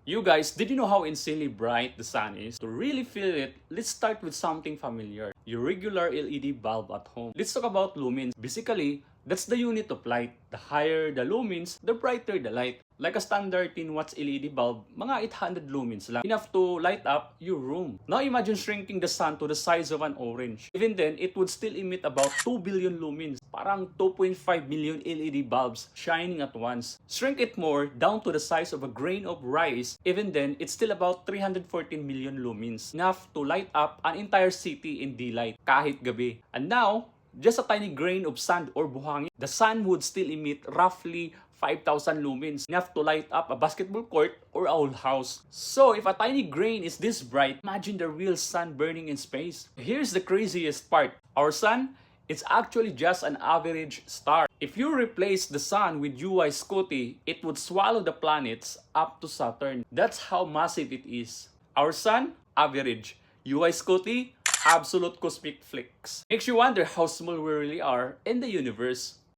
You guys, did you know how insanely bright the sun is? To really feel it, let's start with something familiar. Your regular LED bulb at home. Let's talk about lumens. Basically, that's the unit of light. The higher the lumens, the brighter the light. Like a standard 10 watts LED bulb, mga 800 lumens lang. Enough to light up your room. Now imagine shrinking the sun to the size of an orange. Even then, it would still emit about 2 billion lumens. Parang 2.5 million LED bulbs shining at once. Shrink it more, down to the size of a grain of rice. Even then, it's still about 314 million lumens. Enough to light up an entire city in daylight, kahit gabi. And now, just a tiny grain of sand or buhangin, the sun would still emit roughly 5,000 lumens, enough to light up a basketball court or a whole house. So if a tiny grain is this bright, imagine the real sun burning in space. Here's the craziest part. Our sun, it's actually just an average star. If you replace the sun with UY Scuti, it would swallow the planets up to Saturn. That's how massive it is. Our sun, average. UY Scuti, absolute cosmic flicks. Makes you wonder how small we really are in the universe.